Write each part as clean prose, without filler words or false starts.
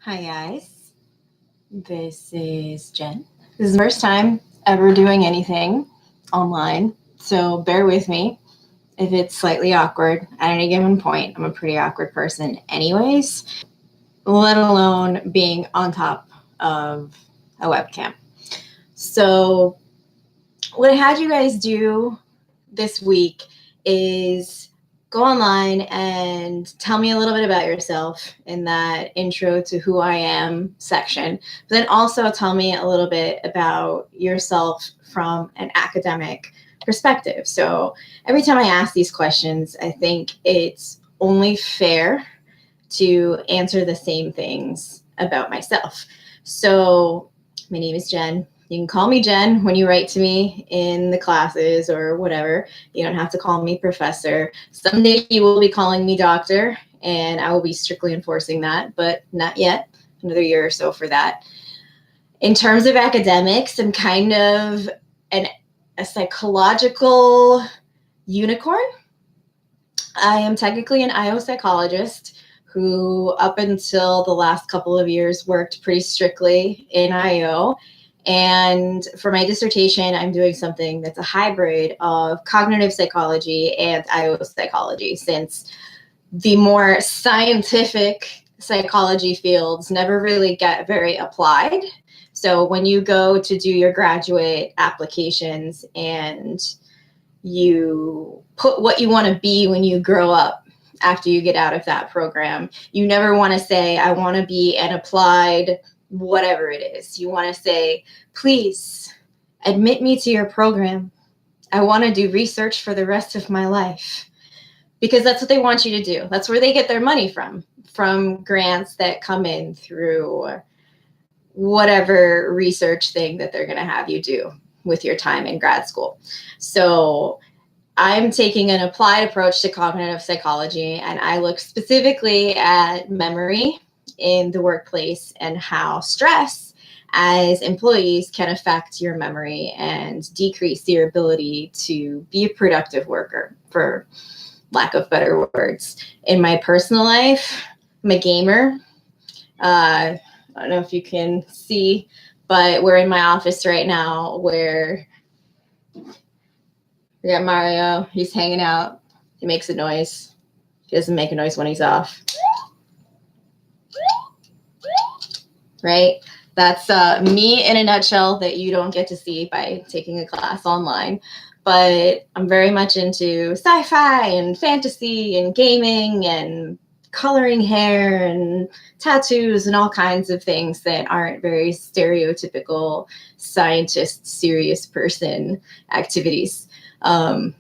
Hi guys, this is Jen. This is the first time ever doing anything online, so bear with me if it's slightly awkward at any given point. I'm a pretty awkward person anyways, let alone being on top of a webcam. So what I had you guys do this week is go online and tell me a little bit about yourself in that intro to who I am section, but then also tell me a little bit about yourself from an academic perspective. So every time I ask these questions, I think it's only fair to answer the same things about myself. So my name is Jen. You can call me Jen when you write to me in the classes or whatever. You don't have to call me professor. Someday you will be calling me doctor, and I will be strictly enforcing that, but not yet. Another year or so for that. In terms of academics, I'm kind of a psychological unicorn. I am technically an IO psychologist who, up until the last couple of years, worked pretty strictly in IO. And for my dissertation, I'm doing something that's a hybrid of cognitive psychology and IO psychology, since the more scientific psychology fields never really get very applied. So when you go to do your graduate applications and you put what you want to be when you grow up after you get out of that program, you never want to say, I want to be an applied whatever it is. You want to say, please admit me to your program. I want to do research for the rest of my life. Because that's what they want you to do. That's where they get their money from grants that come in through whatever research thing that they're going to have you do with your time in grad school. So I'm taking an applied approach to cognitive psychology, and I look specifically at memory in the workplace and how stress as employees can affect your memory and decrease your ability to be a productive worker, for lack of better words. In my personal life, I'm a gamer. I don't know if you can see, but we're in my office right now where we got Mario. He's hanging out. He makes a noise. He doesn't make a noise when he's off. Right? That's me in a nutshell that you don't get to see by taking a class online. But I'm very much into sci-fi and fantasy and gaming and coloring hair and tattoos and all kinds of things that aren't very stereotypical scientist, serious person activities. I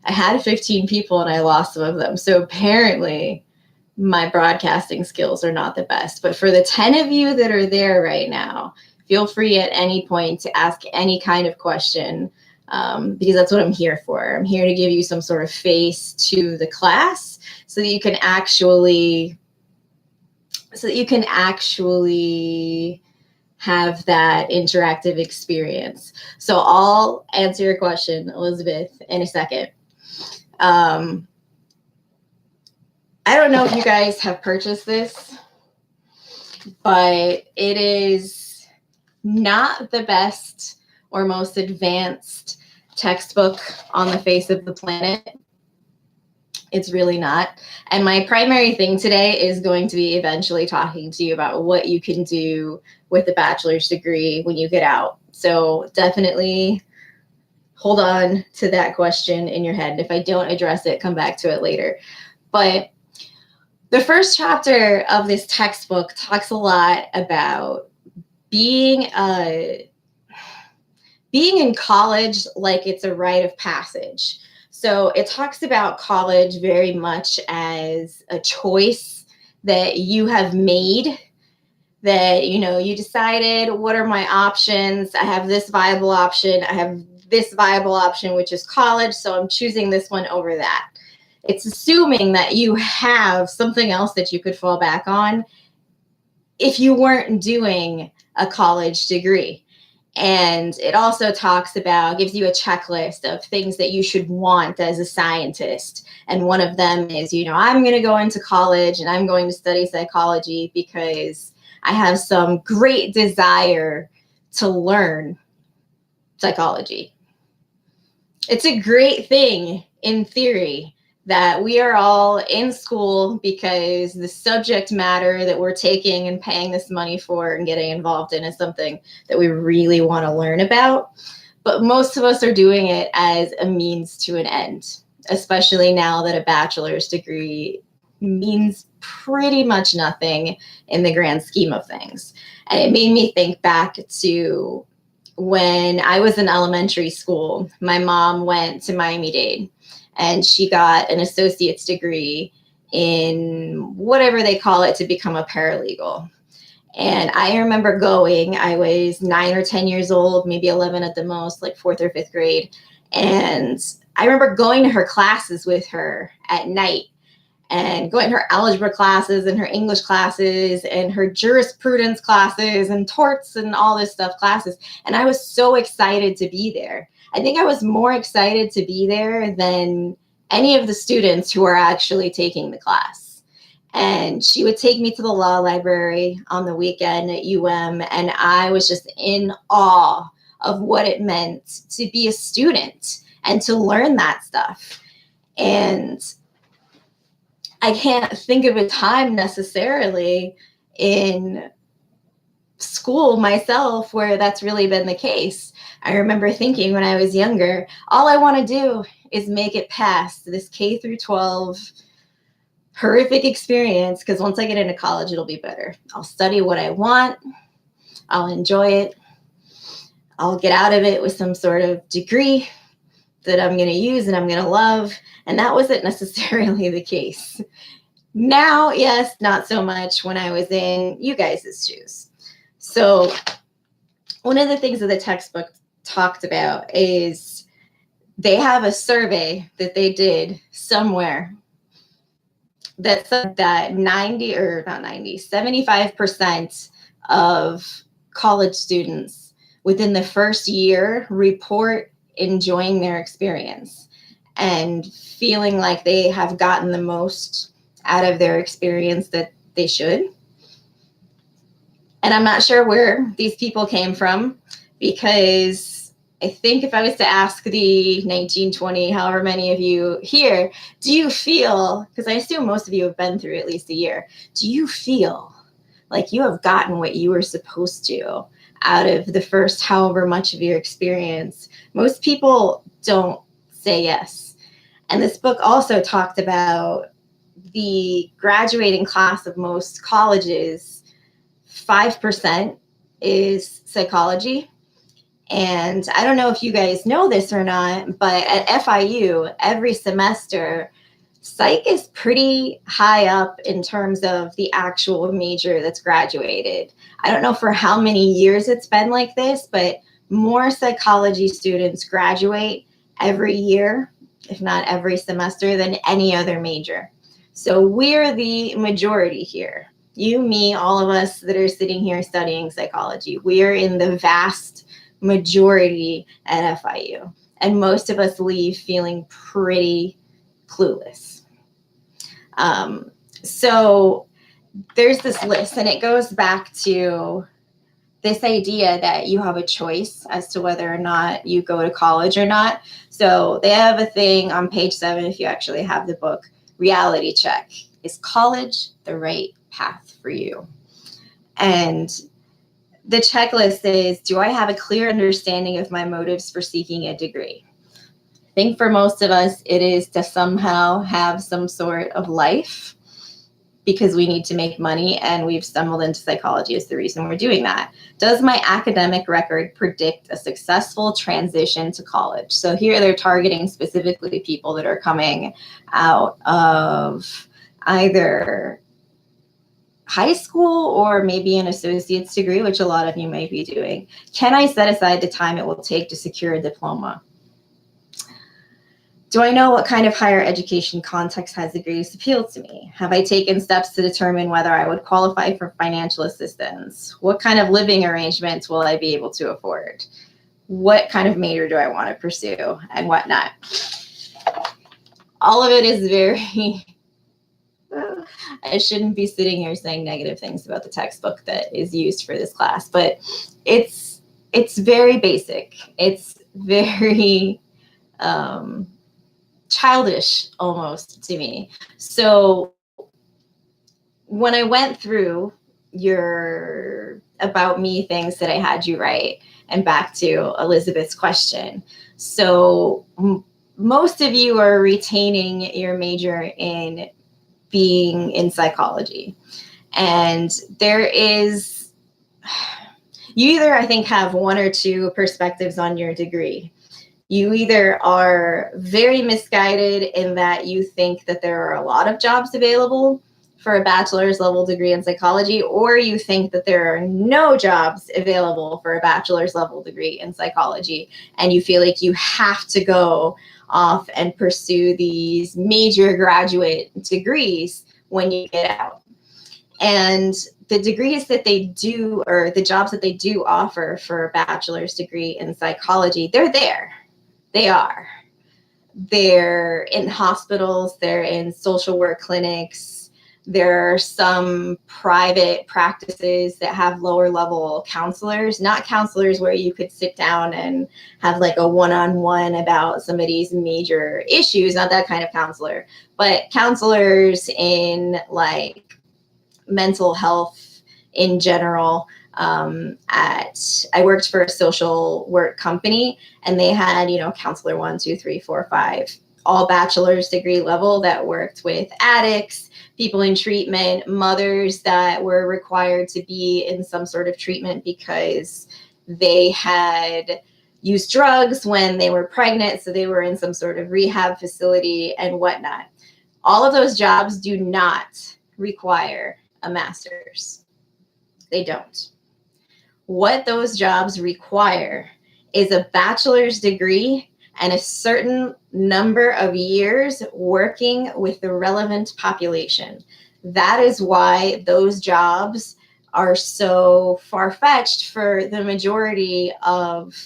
had 15 people and I lost some of them. So apparently my broadcasting skills are not the best. But for the 10 of you that are there right now, feel free at any point to ask any kind of question, because that's what I'm here for. I'm here to give you some sort of face to the class so that you can actually have that interactive experience. So I'll answer your question, Elizabeth, in a second. I don't know if you guys have purchased this, but it is not the best or most advanced textbook on the face of the planet. It's really not. And my primary thing today is going to be eventually talking to you about what you can do with a bachelor's degree when you get out. So definitely hold on to that question in your head. If I don't address it, come back to it later. But the first chapter of this textbook talks a lot about being in college like it's a rite of passage. So it talks about college very much as a choice that you have made, that, you decided, what are my options? I have this viable option. I have this viable option, which is college. So I'm choosing this one over that. It's assuming that you have something else that you could fall back on if you weren't doing a college degree. And it also gives you a checklist of things that you should want as a scientist. And one of them is, I'm going to go into college and I'm going to study psychology because I have some great desire to learn psychology. It's a great thing in theory that we are all in school because the subject matter that we're taking and paying this money for and getting involved in is something that we really want to learn about. But most of us are doing it as a means to an end, especially now that a bachelor's degree means pretty much nothing in the grand scheme of things. And it made me think back to when I was in elementary school. My mom went to Miami-Dade and she got an associate's degree in whatever they call it to become a paralegal. And I remember going, I was 9 or 10 years old, maybe 11 at the most, like 4th or 5th grade. And I remember going to her classes with her at night and going to her algebra classes and her English classes and her jurisprudence classes and torts and all this stuff classes. And I was so excited to be there. I think I was more excited to be there than any of the students who are actually taking the class. And she would take me to the law library on the weekend at UM, and I was just in awe of what it meant to be a student and to learn that stuff. And I can't think of a time necessarily in school myself where that's really been the case. I remember thinking when I was younger, all I want to do is make it past this K through 12 horrific experience, because once I get into college, it'll be better. I'll study what I want. I'll enjoy it. I'll get out of it with some sort of degree that I'm going to use and I'm going to love. And that wasn't necessarily the case. Now, yes, not so much when I was in you guys' shoes. So one of the things that the textbook talked about is they have a survey that they did somewhere that said that 75% of college students within the first year report enjoying their experience and feeling like they have gotten the most out of their experience that they should. And I'm not sure where these people came from, because I think if I was to ask the 19, 20, however many of you here, do you feel, because I assume most of you have been through at least a year, do you feel like you have gotten what you were supposed to out of the first however much of your experience? Most people don't say yes. And this book also talked about the graduating class of most colleges. 5% is psychology. And I don't know if you guys know this or not, but at FIU, every semester, psych is pretty high up in terms of the actual major that's graduated. I don't know for how many years it's been like this, but more psychology students graduate every year, if not every semester, than any other major. So we're the majority here. You, me, all of us that are sitting here studying psychology, we are in the vast majority at FIU. And most of us leave feeling pretty clueless. So there's this list, and it goes back to this idea that you have a choice as to whether or not you go to college or not. So they have a thing on page 7, if you actually have the book, reality check. Is college the right path for you? And the checklist is, do I have a clear understanding of my motives for seeking a degree? I think for most of us, it is to somehow have some sort of life because we need to make money, and we've stumbled into psychology as the reason we're doing that. Does my academic record predict a successful transition to college? So here they're targeting specifically people that are coming out of either high school or maybe an associate's degree, which a lot of you might be doing. Can I set aside the time it will take to secure a diploma? Do I know what kind of higher education context has the greatest appeal to me? Have I taken steps to determine whether I would qualify for financial assistance? What kind of living arrangements will I be able to afford? What kind of major do I want to pursue and whatnot? All of it is very I shouldn't be sitting here saying negative things about the textbook that is used for this class, but it's very basic. It's very childish almost to me. So when I went through your about me things that I had you write, and back to Elizabeth's question, so most of you are retaining your major in being in psychology. And there is, you either, I think, have one or two perspectives on your degree. You either are very misguided in that you think that there are a lot of jobs available for a bachelor's level degree in psychology, or you think that there are no jobs available for a bachelor's level degree in psychology, and you feel like you have to go off and pursue these major graduate degrees when you get out. And the degrees that they do, or the jobs that they do offer for a bachelor's degree in psychology, they're there. They are. They're in hospitals, they're in social work clinics. There are some private practices that have lower level counselors, not counselors where you could sit down and have like a one-on-one about somebody's major issues, not that kind of counselor, but counselors in like mental health in general. I worked for a social work company, and they had, counselor 1, 2, 3, 4, 5, all bachelor's degree level that worked with addicts, people in treatment, mothers that were required to be in some sort of treatment because they had used drugs when they were pregnant, so they were in some sort of rehab facility and whatnot. All of those jobs do not require a master's. They don't. What those jobs require is a bachelor's degree and a certain number of years working with the relevant population. That is why those jobs are so far-fetched for the majority of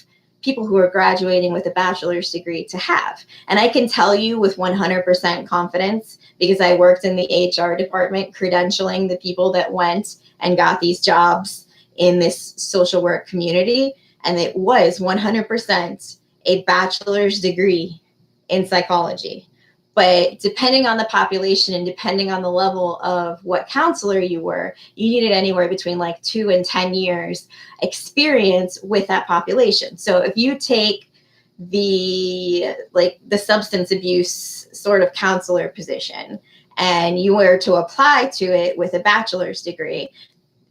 people who are graduating with a bachelor's degree to have. And I can tell you with 100% confidence, because I worked in the HR department credentialing the people that went and got these jobs in this social work community, and it was 100% a bachelor's degree in psychology. But depending on the population and depending on the level of what counselor you were, you needed anywhere between like 2 and 10 years experience with that population. So if you take the substance abuse sort of counselor position and you were to apply to it with a bachelor's degree,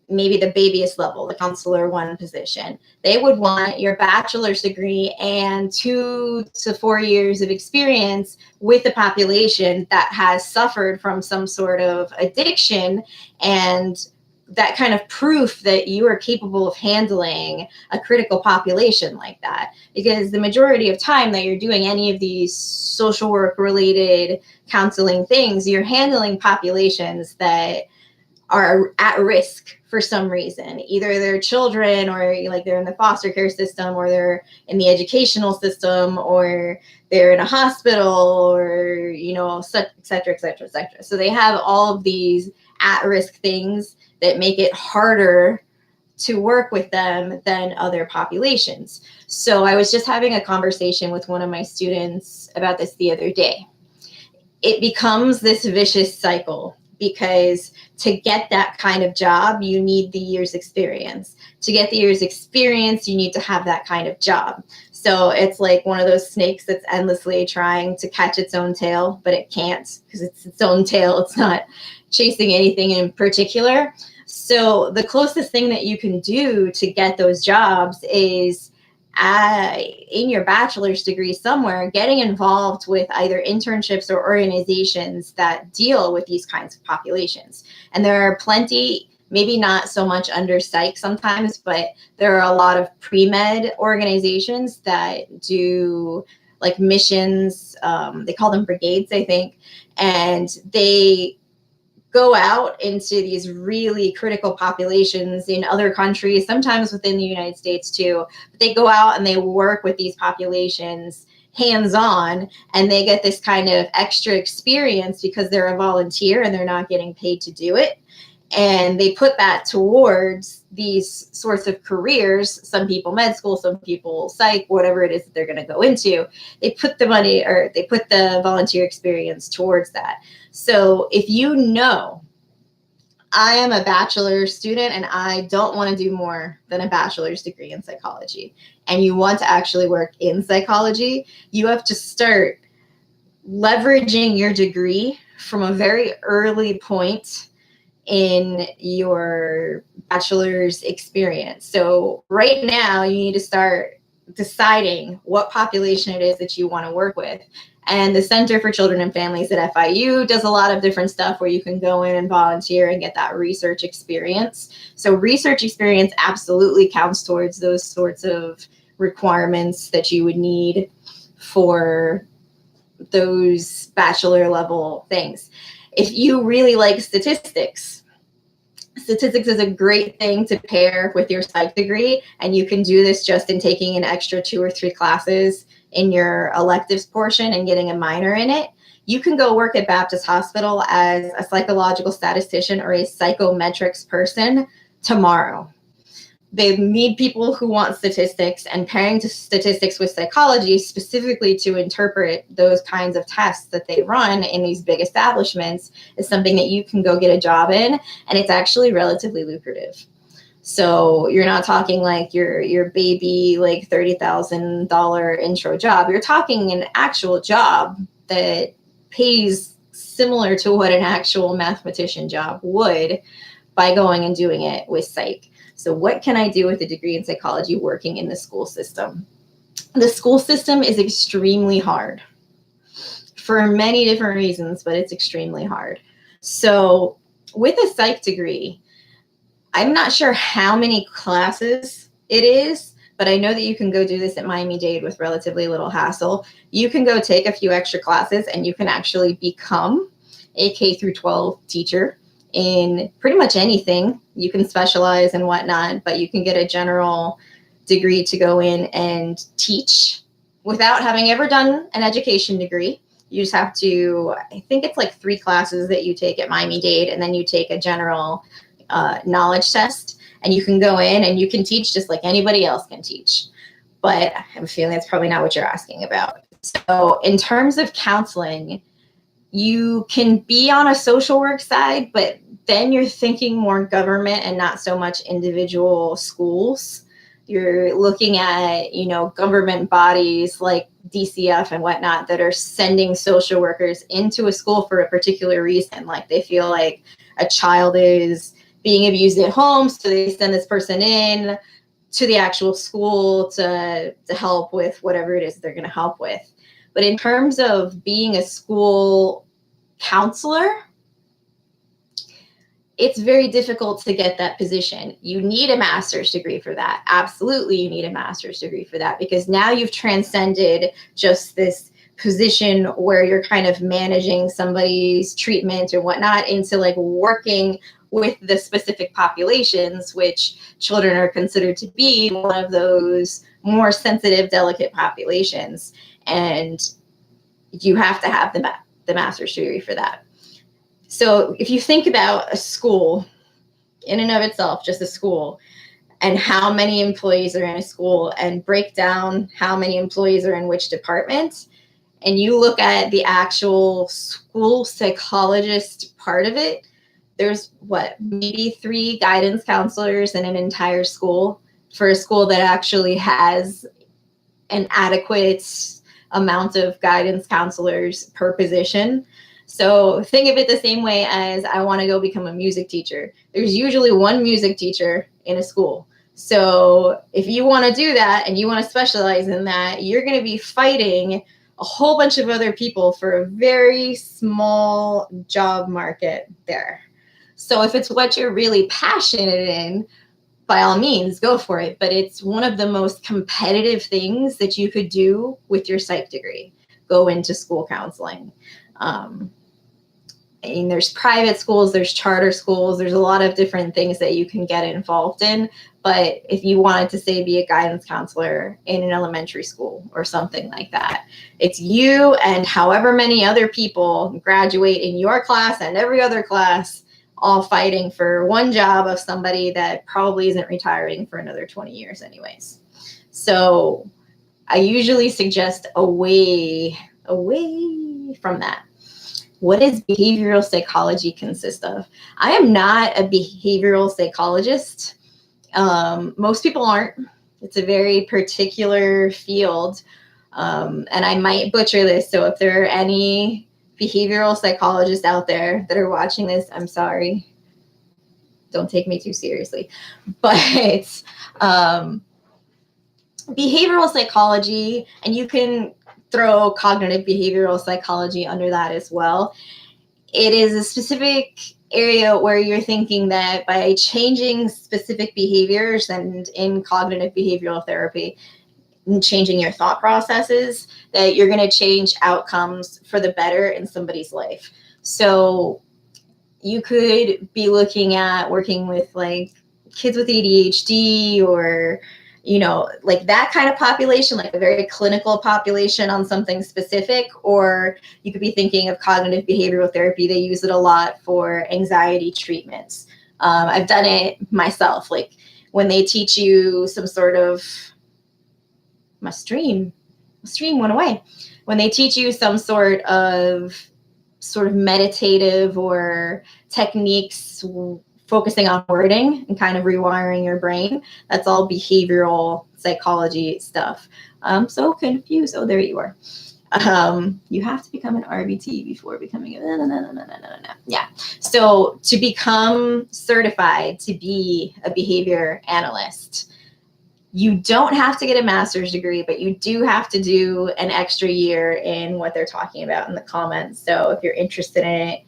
maybe the babyest level, the counselor 1 position, they would want your bachelor's degree and 2 to 4 years of experience with the population that has suffered from some sort of addiction, and that kind of proof that you are capable of handling a critical population like that. Because the majority of time that you're doing any of these social work related counseling things, you're handling populations that are at risk for some reason. Either they're children, or like they're in the foster care system, or they're in the educational system, or they're in a hospital, or, et cetera, et cetera, et cetera. So they have all of these at-risk things that make it harder to work with them than other populations. So I was just having a conversation with one of my students about this the other day. It becomes this vicious cycle, because to get that kind of job, you need the year's experience. To get the year's experience, you need to have that kind of job. So it's like one of those snakes that's endlessly trying to catch its own tail, but it can't because it's its own tail. It's not chasing anything in particular. So the closest thing that you can do to get those jobs is in your bachelor's degree somewhere, getting involved with either internships or organizations that deal with these kinds of populations. And there are plenty, maybe not so much under psych sometimes, but there are a lot of pre-med organizations that do like missions. They call them brigades, I think. And they go out into these really critical populations in other countries, sometimes within the United States too. But they go out and they work with these populations, hands-on, and they get this kind of extra experience because they're a volunteer and they're not getting paid to do it. And they put that towards these sorts of careers. Some people med school, some people psych, whatever it is that they're going to go into. They put the money, or they put the volunteer experience towards that. So if you know, I am a bachelor student and I don't want to do more than a bachelor's degree in psychology, and you want to actually work in psychology, you have to start leveraging your degree from a very early point in your bachelor's experience. So right now you need to start deciding what population it is that you want to work with. And the Center for Children and Families at FIU does a lot of different stuff where you can go in and volunteer and get that research experience. So research experience absolutely counts towards those sorts of requirements that you would need for those bachelor level things. If you really like statistics is a great thing to pair with your psych degree, and you can do this just in taking an extra 2 or 3 classes in your electives portion and getting a minor in it. You can go work at Baptist Hospital as a psychological statistician or a psychometrics person tomorrow. They need people who want statistics, and pairing statistics with psychology specifically to interpret those kinds of tests that they run in these big establishments is something that you can go get a job in, and it's actually relatively lucrative. So you're not talking like your baby like $30,000 intro job. You're talking an actual job that pays similar to what an actual mathematician job would by going and doing it with psych. So what can I do with a degree in psychology working in the school system? The school system is extremely hard for many different reasons, but it's extremely hard. So with a psych degree, I'm not sure how many classes it is, but I know that you can go do this at Miami-Dade with relatively little hassle. You can go take a few extra classes and you can actually become a K through 12 teacher in pretty much anything. You can specialize and whatnot, but you can get a general degree to go in and teach without having ever done an education degree. You just have to, I think it's like 3 classes that you take at Miami-Dade, and then you take a general knowledge test, and you can go in and you can teach just like anybody else can teach. But I have a feeling that's probably not what you're asking about. So in terms of counseling, you can be on a social work side, but then you're thinking more government and not so much individual schools. You're looking at, government bodies like DCF and whatnot that are sending social workers into a school for a particular reason. Like they feel like a child is being abused at home, so they send this person in to the actual school to help with whatever it is they're going to help with. But in terms of being a school counselor, it's very difficult to get that position. You need a master's degree for that. Absolutely, you need a master's degree for that, because now you've transcended just this position where you're kind of managing somebody's treatment or whatnot into like working with the specific populations, which children are considered to be one of those more sensitive, delicate populations. And you have to have the master's degree for that. So if you think about a school in and of itself, just a school, and how many employees are in a school, and break down how many employees are in which department, and you look at the actual school psychologist part of it, there's maybe 3 guidance counselors in an entire school, for a school that actually has an adequate amount of guidance counselors per position. So think of it the same way as I want to go become a music teacher. There's usually 1 music teacher in a school. So if you want to do that and you want to specialize in that, you're going to be fighting a whole bunch of other people for a very small job market there. So if it's what you're really passionate in, by all means, go for it. But it's one of the most competitive things that you could do with your psych degree. Go into school counseling. mean, there's private schools, there's charter schools, there's a lot of different things that you can get involved in. But if you wanted to, say, be a guidance counselor in an elementary school or something like that, it's you and however many other people graduate in your class and every other class, all fighting for one job of somebody that probably isn't retiring for another 20 years anyways. So I usually suggest away from that. What does behavioral psychology consist of? I am not a behavioral psychologist. Most people aren't. It's a very particular field. And I might butcher this. So if there are any behavioral psychologists out there that are watching this, I'm sorry. Don't take me too seriously. But behavioral psychology, and you can throw cognitive behavioral psychology under that as well. It is a specific area where you're thinking that by changing specific behaviors, and in cognitive behavioral therapy, changing your thought processes, that you're going to change outcomes for the better in somebody's life. So you could be looking at working with like kids with ADHD, or like that kind of population, like a very clinical population on something specific. Or you could be thinking of cognitive behavioral therapy. They use it a lot for anxiety treatments. I've done it myself. Like when they teach you some sort of, my stream went away. When they teach you some sort of meditative or techniques focusing on wording and kind of rewiring your brain, that's all behavioral psychology stuff. I'm so confused. Oh, there you are. You have to become an RBT before becoming a yeah. So to become certified to be a behavior analyst, you don't have to get a master's degree, but you do have to do an extra year in what they're talking about in the comments. So if you're interested in it,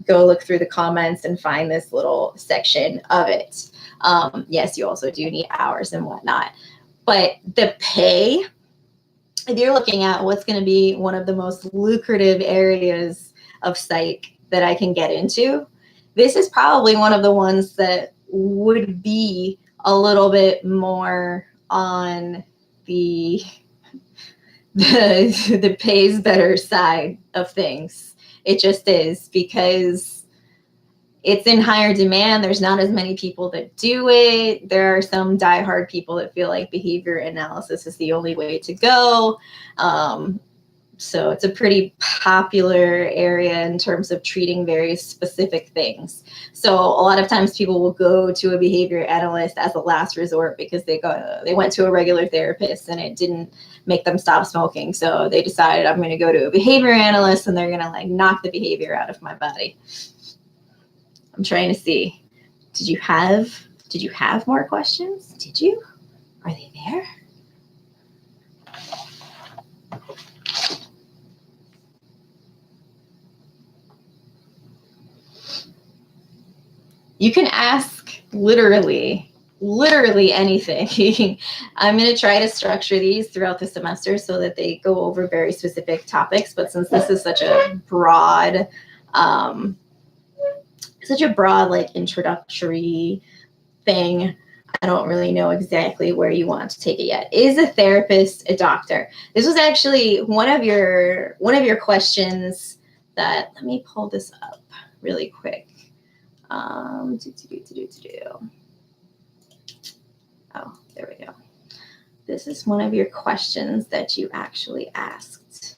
go look through the comments and find this little section of it. Yes, you also do need hours and whatnot. But the pay, if you're looking at what's going to be one of the most lucrative areas of psych that I can get into, this is probably one of the ones that would be a little bit more on the pays better side of things. It just is, because it's in higher demand. There's not as many people that do it. There are some diehard people that feel like behavior analysis is the only way to go. So it's a pretty popular area in terms of treating very specific things. So a lot of times people will go to a behavior analyst as a last resort because they went to a regular therapist and it didn't make them stop smoking. So they decided, I'm going to go to a behavior analyst and they're going to like knock the behavior out of my body. I'm trying to see. Did you have more questions? Did you? Are they there? You can ask literally anything. I'm going to try to structure these throughout the semester so that they go over very specific topics. But since this is such a broad like introductory thing, I don't really know exactly where you want to take it yet. Is a therapist a doctor? This was actually one of your questions that, let me pull this up really quick. Oh, there we go. This is one of your questions that you actually asked.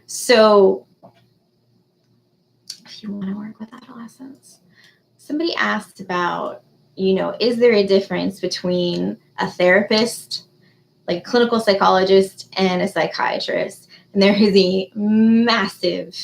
So if you want to work with adolescents, somebody asked about, is there a difference between a therapist, like a clinical psychologist, and a psychiatrist? And there is a massive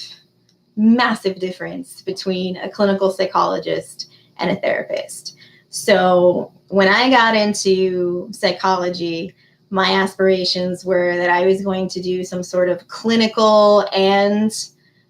difference between a clinical psychologist and a therapist. So when I got into psychology, my aspirations were that I was going to do some sort of clinical and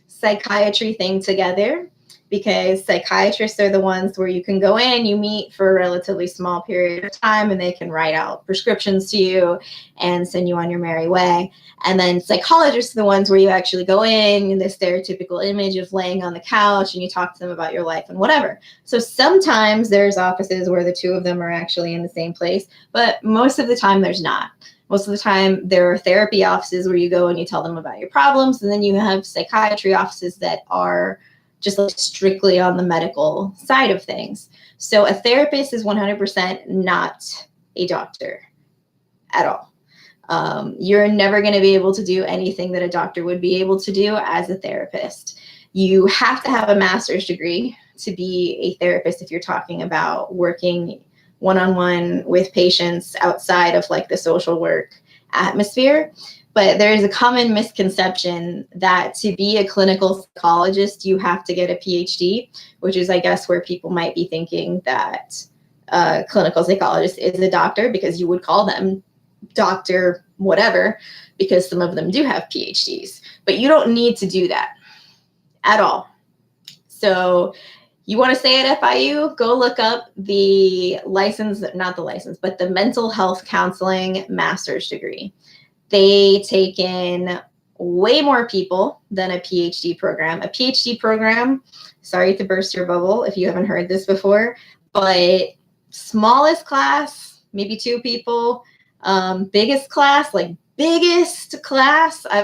psychiatry thing together, because psychiatrists are the ones where you can go in, you meet for a relatively small period of time, and they can write out prescriptions to you and send you on your merry way. And then psychologists are the ones where you actually go in the stereotypical image of laying on the couch and you talk to them about your life and whatever. So sometimes there's offices where the two of them are actually in the same place, but most of the time there's not. Most of the time there are therapy offices where you go and you tell them about your problems, and then you have psychiatry offices that are just like strictly on the medical side of things. So a therapist is 100% not a doctor at all. You're never going to be able to do anything that a doctor would be able to do as a therapist. You have to have a master's degree to be a therapist if you're talking about working one-on-one with patients outside of like the social work atmosphere. But there is a common misconception that to be a clinical psychologist, you have to get a PhD, which is, I guess, where people might be thinking that a clinical psychologist is a doctor, because you would call them doctor whatever, because some of them do have PhDs. But you don't need to do that at all. So you want to stay at FIU, go look up the the mental health counseling master's degree. They take in way more people than a PhD program. A PhD program, sorry to burst your bubble if you haven't heard this before, but smallest class, maybe 2 people. Biggest class I've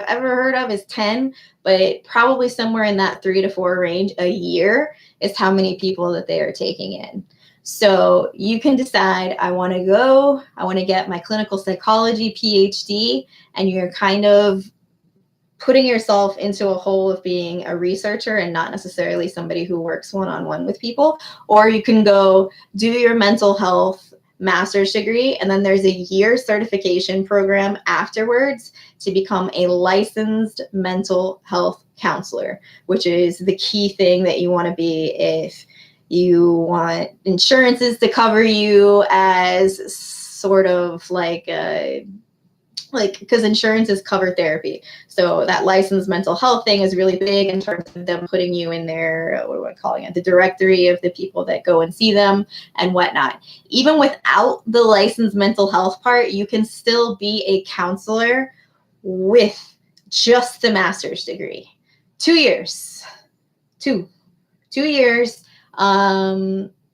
ever heard of is 10, but probably somewhere in that 3 to 4 range a year is how many people that they are taking in. So you can decide, I want to get my clinical psychology PhD, and you're kind of putting yourself into a hole of being a researcher and not necessarily somebody who works one-on-one with people. Or you can go do your mental health master's degree, and then there's a year certification program afterwards to become a licensed mental health counselor, which is the key thing that you want to be if you want insurances to cover you as sort of because insurances cover therapy. So that licensed mental health thing is really big in terms of them putting you in their, what am I calling it, the directory of the people that go and see them and whatnot. Even without the licensed mental health part, you can still be a counselor with just the master's degree. 2 years. 2 years.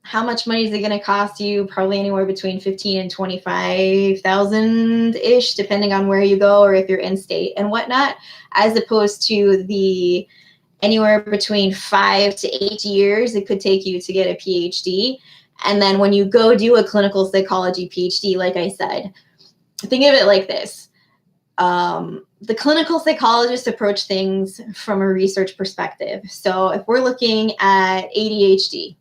How much money is it going to cost you? Probably anywhere between $15,000 and $25,000 ish, depending on where you go or if you're in state and whatnot, as opposed to the anywhere between 5 to 8 years it could take you to get a PhD. And then when you go do a clinical psychology PhD, like I said, think of it like this. The clinical psychologists approach things from a research perspective. So if we're looking at ADHD,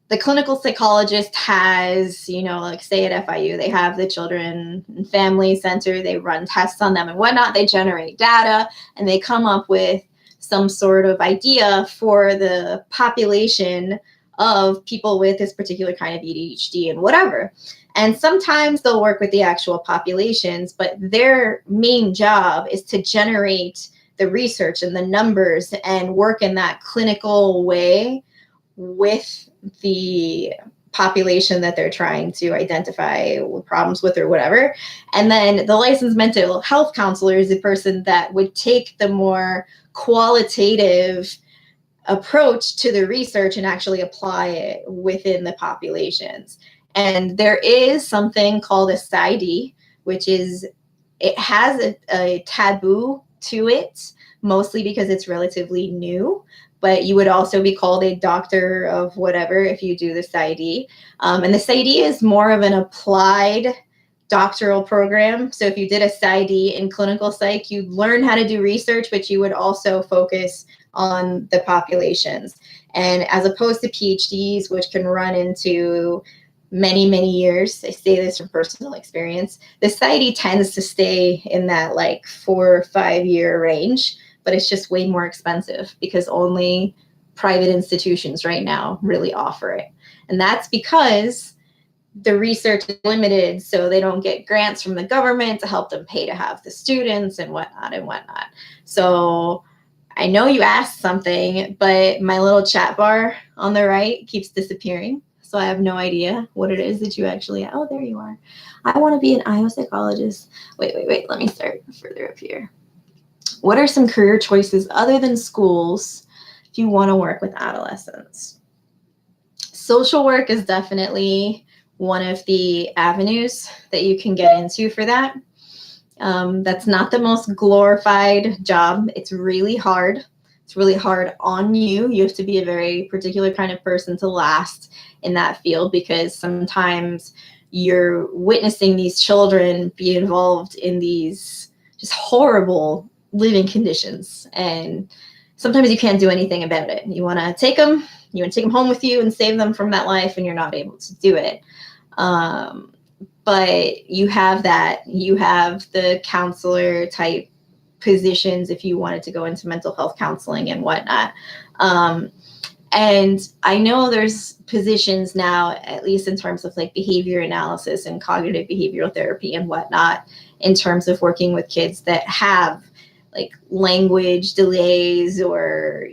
the clinical psychologist has, like say at FIU, they have the Children and Family Center, they run tests on them and whatnot, they generate data, and they come up with some sort of idea for the population of people with this particular kind of ADHD and whatever. And sometimes they'll work with the actual populations, but their main job is to generate the research and the numbers and work in that clinical way with the population that they're trying to identify problems with or whatever. And then the licensed mental health counselor is the person that would take the more qualitative approach to the research and actually apply it within the populations. And there is something called a PsyD, which is, it has a taboo to it, mostly because it's relatively new. But you would also be called a doctor of whatever if you do the PsyD. And the PsyD is more of an applied doctoral program. So if you did a PsyD in clinical psych, you'd learn how to do research, but you would also focus on the populations. And as opposed to PhDs, which can run into many, many years, I say this from personal experience, the PsyD tends to stay in that 4 or 5 year range. But it's just way more expensive because only private institutions right now really offer it. And that's because the research is limited, so they don't get grants from the government to help them pay to have the students and whatnot and whatnot. So I know you asked something, but my little chat bar on the right keeps disappearing. So I have no idea what it is that you actually, oh, there you are. I want to be an IO psychologist. Wait. Let me start further up here. What are some career choices other than schools if you want to work with adolescents? Social work is definitely one of the avenues that you can get into for that. That's not the most glorified job. It's really hard. It's really hard on you. You have to be a very particular kind of person to last in that field, because sometimes you're witnessing these children be involved in these just horrible living conditions. And sometimes you can't do anything about it. You want to take them home with you and save them from that life, and you're not able to do it. But you have the counselor type positions if you wanted to go into mental health counseling and whatnot. And I know there's positions now, at least in terms of like behavior analysis and cognitive behavioral therapy and whatnot, in terms of working with kids that have like language delays or,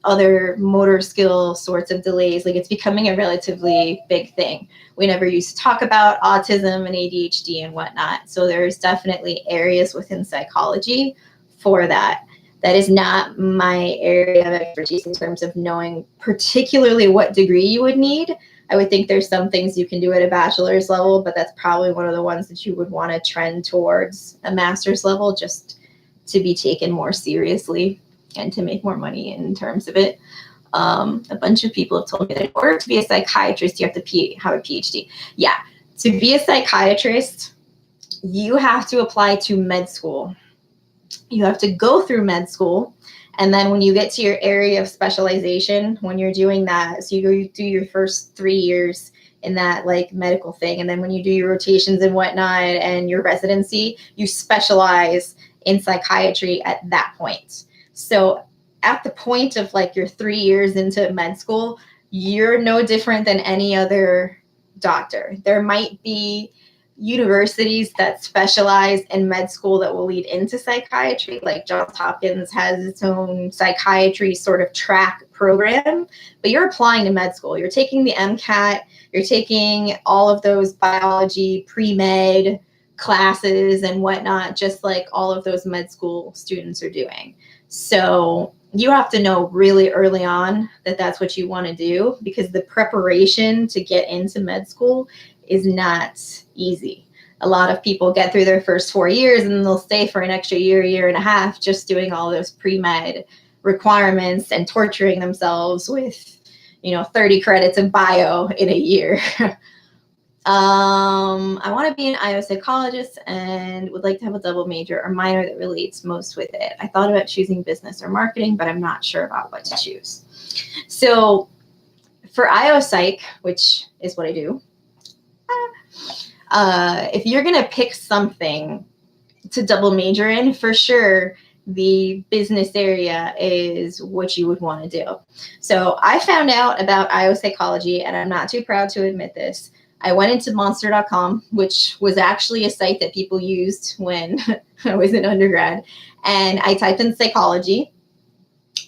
other motor skill sorts of delays. Like, it's becoming a relatively big thing. We never used to talk about autism and ADHD and whatnot. So there's definitely areas within psychology for that. That is not my area of expertise in terms of knowing particularly what degree you would need. I would think there's some things you can do at a bachelor's level, but that's probably one of the ones that you would want to trend towards a master's level, just to be taken more seriously and to make more money in terms of it. A bunch of people have told me that in order to be a psychiatrist, you have to have a PhD. Yeah, to be a psychiatrist, you have to apply to med school. You have to go through med school. And then when you get to your area of specialization, when you're doing that, so you do your first 3 years in that like medical thing. And then when you do your rotations and whatnot and your residency, you specialize in psychiatry at that point. So at the point of like your 3 years into med school, you're no different than any other doctor. There might be universities that specialize in med school that will lead into psychiatry, like Johns Hopkins has its own psychiatry sort of track program, but you're applying to med school. You're taking the MCAT, you're taking all of those biology pre-med classes and whatnot, just like all of those med school students are doing. So you have to know really early on that that's what you want to do, because the preparation to get into med school is not easy. A lot of people get through their first 4 years and they'll stay for an extra year and a half, just doing all those pre-med requirements and torturing themselves with, 30 credits of bio in a year. I want to be an IO psychologist and would like to have a double major or minor that relates most with it. I thought about choosing business or marketing, but I'm not sure about what to choose. So for IO psych, which is what I do, if you're going to pick something to double major in, for sure, the business area is what you would want to do. So I found out about IO psychology, and I'm not too proud to admit this. I went into monster.com, which was actually a site that people used when I was in undergrad. And I typed in psychology.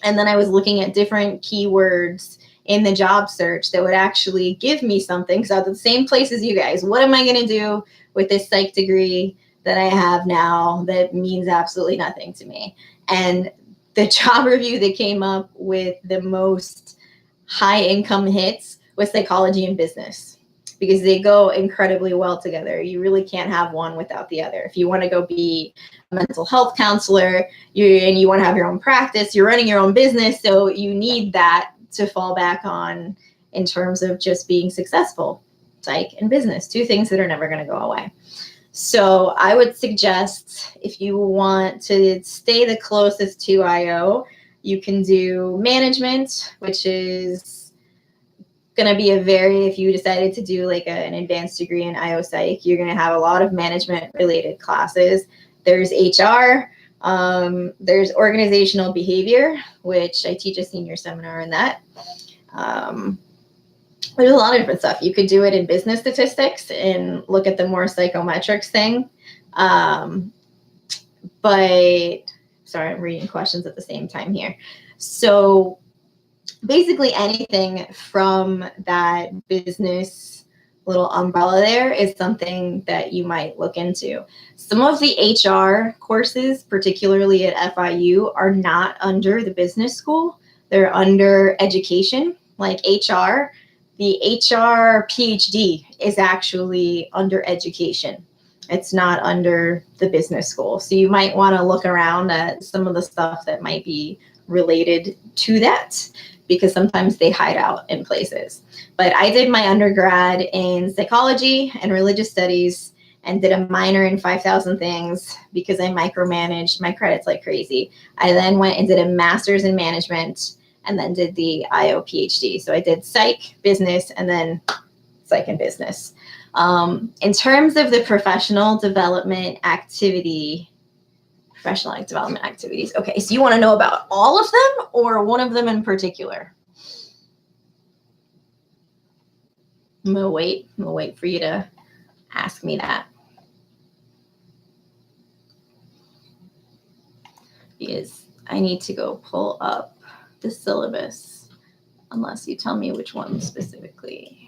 And then I was looking at different keywords in the job search that would actually give me something. Because I was at the same place as you guys. What am I going to do with this psych degree that I have now that means absolutely nothing to me? And the job review that came up with the most high income hits was psychology and business, because they go incredibly well together. You really can't have one without the other. If you want to go be a mental health counselor and you want to have your own practice, you're running your own business, so you need that to fall back on in terms of just being successful. Psych and business, two things that are never going to go away. So I would suggest, if you want to stay the closest to IO, you can do management, which is going to be if you decided to do like an advanced degree in IO Psych, you're going to have a lot of management related classes. There's HR, there's organizational behavior, which I teach a senior seminar in that. There's a lot of different stuff. You could do it in business statistics and look at the more psychometrics thing. But sorry, I'm reading questions at the same time here. So basically anything from that business little umbrella there is something that you might look into. Some of the HR courses, particularly at FIU, are not under the business school. They're under education, like HR. The HR PhD is actually under education. It's not under the business school. So you might want to look around at some of the stuff that might be related to that, because sometimes they hide out in places. But I did my undergrad in psychology and religious studies and did a minor in 5,000 things because I micromanaged my credits like crazy. I then went and did a master's in management and then did the IO PhD. So I did psych, business, and then psych and business. In terms of the professional development activities. Okay, so you want to know about all of them or one of them in particular? I'm gonna wait for you to ask me that. Because I need to go pull up the syllabus, unless you tell me which one specifically.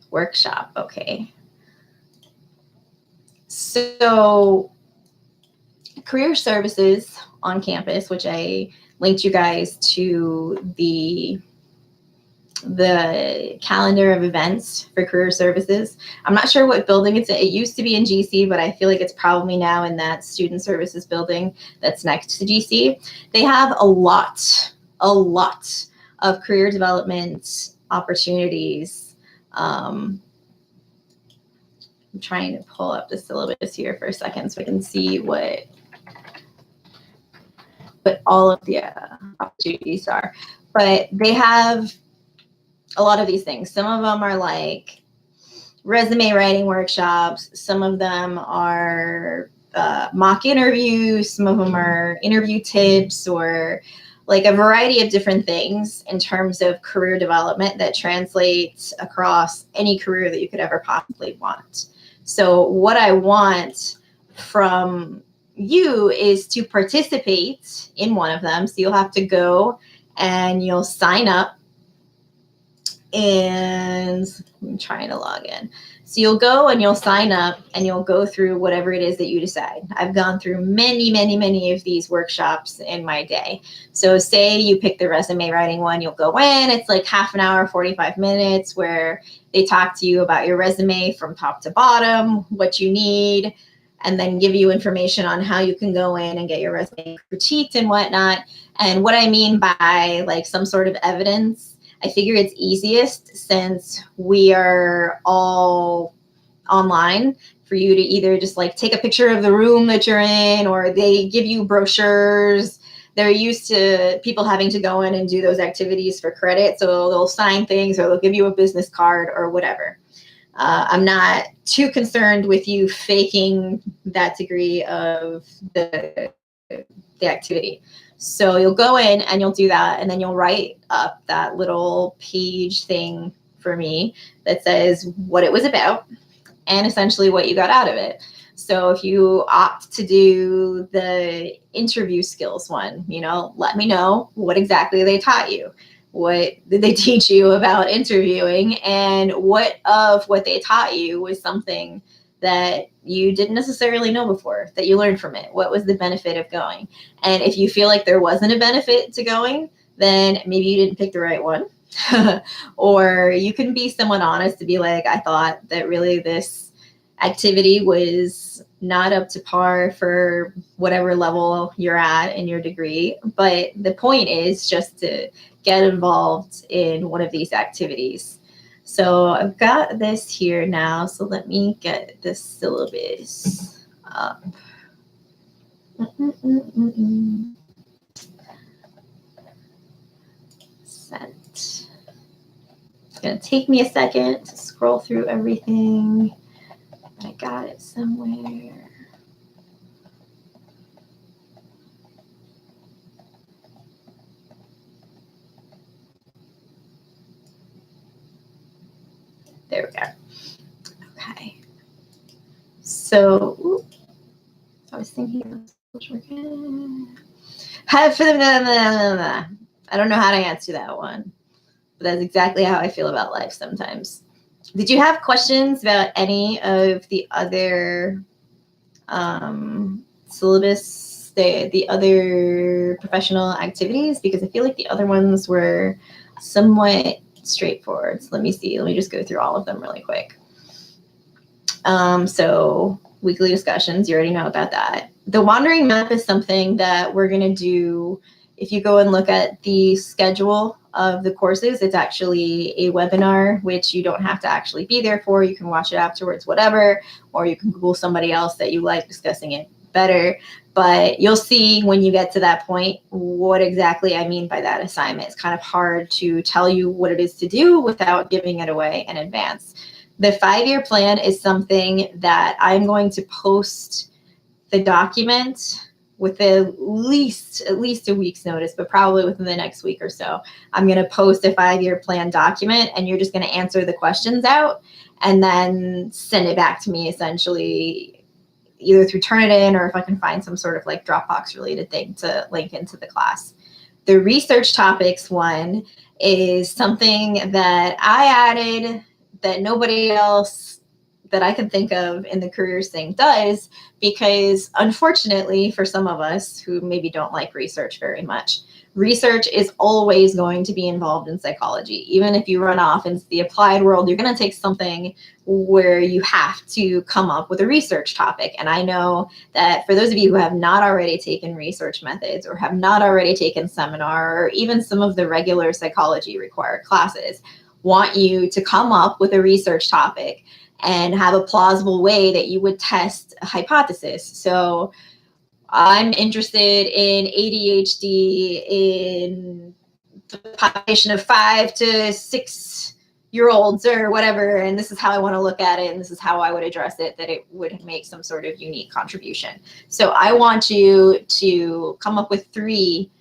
Workshop, okay. So career services on campus, which I linked you guys to the calendar of events for career services. I'm not sure what building it's in. It used to be in GC, but I feel like it's probably now in that student services building that's next to GC. They have a lot of career development opportunities. I'm trying to pull up the syllabus here for a second so I can see what all of the opportunities are. But they have a lot of these things. Some of them are like resume writing workshops. Some of them are mock interviews. Some of them are interview tips, or like a variety of different things in terms of career development that translates across any career that you could ever possibly want. So what I want from you is to participate in one of them. So you'll have to go and you'll sign up. And I'm trying to log in. So you'll go and you'll sign up and you'll go through whatever it is that you decide. I've gone through many of these workshops in my day. So say you pick the resume writing one, you'll go in, it's like half an hour, 45 minutes, where they talk to you about your resume from top to bottom, what you need, and then give you information on how you can go in and get your resume critiqued and whatnot. And what I mean by like some sort of evidence, I figure it's easiest since we are all online for you to either just like take a picture of the room that you're in, or they give you brochures. They're used to people having to go in and do those activities for credit. So they'll sign things or they'll give you a business card or whatever. I'm not too concerned with you faking that degree of the activity. So you'll go in and you'll do that, and then you'll write up that little page thing for me that says what it was about and essentially what you got out of it. So if you opt to do the interview skills one, let me know what exactly they taught you. What did they teach you about interviewing, and what of what they taught you was something that you didn't necessarily know before, that you learned from it? What was the benefit of going? And if you feel like there wasn't a benefit to going, then maybe you didn't pick the right one. Or you can be somewhat honest to be like, I thought that really this activity was not up to par for whatever level you're at in your degree. But the point is just to get involved in one of these activities. So I've got this here now. So let me get the syllabus up. Sent. It's going to take me a second to scroll through everything. I got it somewhere. There we go. So, I was thinking social work. I don't know how to answer that one, but that's exactly how I feel about life sometimes. Did you have questions about any of the other syllabus, the other professional activities? Because I feel like the other ones were somewhat straightforward. So let me see. Let me just go through all of them really quick. So weekly discussions, you already know about that. The wandering map is something that we're going to do. If you go and look at the schedule of the courses, it's actually a webinar, which you don't have to actually be there for. You can watch it afterwards, whatever, or you can Google somebody else that you like discussing it better. But you'll see when you get to that point what exactly I mean by that assignment. It's kind of hard to tell you what it is to do without giving it away in advance. The 5-year plan is something that I'm going to post the document with at least a week's notice, but probably within the next week or so. I'm going to post a 5-year plan document, and you're just going to answer the questions out and then send it back to me, essentially, either through Turnitin or if I can find some sort of like Dropbox related thing to link into the class. The research topics one is something that I added that nobody else that I can think of in the careers thing does, because unfortunately for some of us who maybe don't like research very much, research is always going to be involved in psychology. Even if you run off into the applied world, you're going to take something where you have to come up with a research topic. And I know that for those of you who have not already taken research methods or have not already taken seminar or even some of the regular psychology required classes, want you to come up with a research topic and have a plausible way that you would test a hypothesis. So I'm interested in ADHD in the population of 5 to 6 year olds or whatever, and this is how I want to look at it, and this is how I would address it, that it would make some sort of unique contribution. So I want you to come up with 3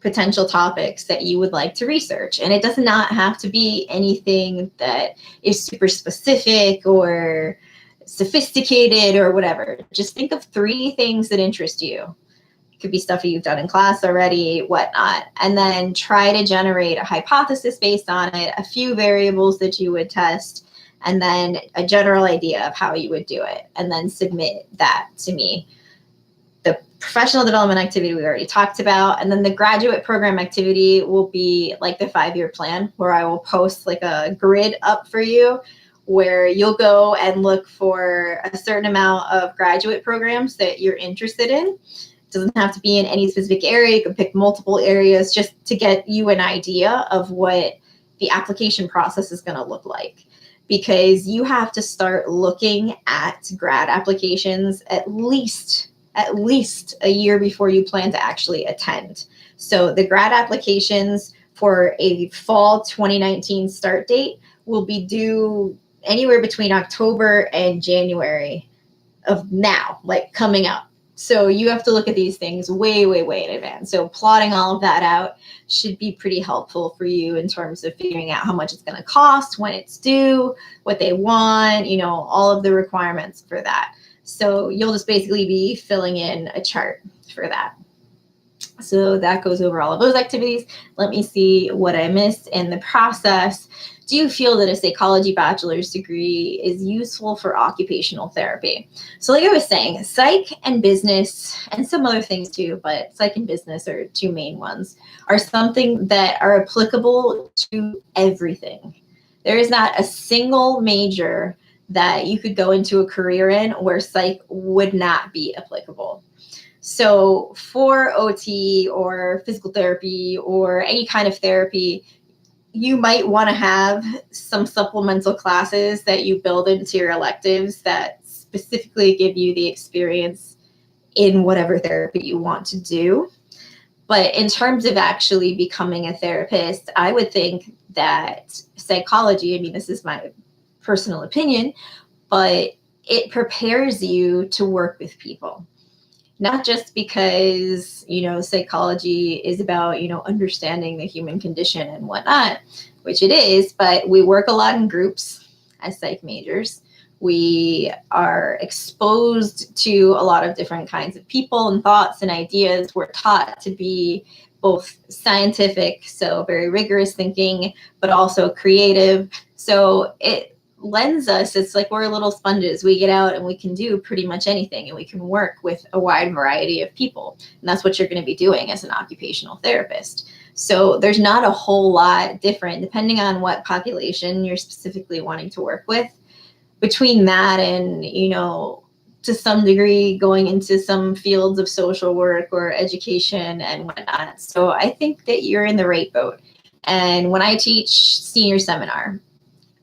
potential topics that you would like to research. And it does not have to be anything that is super specific or sophisticated or whatever. Just think of 3 things that interest you. It could be stuff that you've done in class already, whatnot. And then try to generate a hypothesis based on it, a few variables that you would test, and then a general idea of how you would do it. And then submit that to me. The professional development activity we already talked about, and then the graduate program activity will be like the 5-year plan, where I will post like a grid up for you where you'll go and look for a certain amount of graduate programs that you're interested in. It doesn't have to be in any specific area. You can pick multiple areas just to get you an idea of what the application process is going to look like. Because you have to start looking at grad applications at least a year before you plan to actually attend. So the grad applications for a fall 2019 start date will be due anywhere between October and January of now, like coming up. So you have to look at these things way, way, way in advance. So plotting all of that out should be pretty helpful for you in terms of figuring out how much it's going to cost, when it's due, what they want, all of the requirements for that. So you'll just basically be filling in a chart for that. So that goes over all of those activities. Let me see what I missed in the process. Do you feel that a psychology bachelor's degree is useful for occupational therapy? So like I was saying, psych and business, and some other things too, but psych and business are 2 main ones, are something that are applicable to everything. There is not a single major that you could go into a career in where psych would not be applicable. So for OT or physical therapy or any kind of therapy, you might want to have some supplemental classes that you build into your electives that specifically give you the experience in whatever therapy you want to do. But in terms of actually becoming a therapist, I would think that psychology, this is my personal opinion, but it prepares you to work with people. Not just because, psychology is about, understanding the human condition and whatnot, which it is, but we work a lot in groups as psych majors. We are exposed to a lot of different kinds of people and thoughts and ideas. We're taught to be both scientific, so very rigorous thinking, but also creative. So it lends us, it's like we're little sponges. We get out and we can do pretty much anything, and we can work with a wide variety of people. And that's what you're going to be doing as an occupational therapist. So there's not a whole lot different depending on what population you're specifically wanting to work with. Between that and, to some degree going into some fields of social work or education and whatnot. So I think that you're in the right boat. And when I teach senior seminar,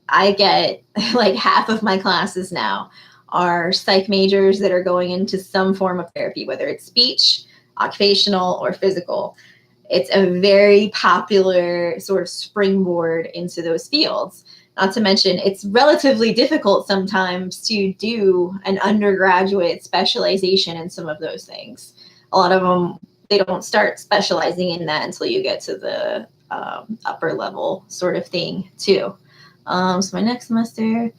I get like half of my classes now are psych majors that are going into some form of therapy, whether it's speech, occupational, or physical. It's a very popular sort of springboard into those fields. Not to mention, it's relatively difficult sometimes to do an undergraduate specialization in some of those things. A lot of them, they don't start specializing in that until you get to the upper level sort of thing too. So my next semester,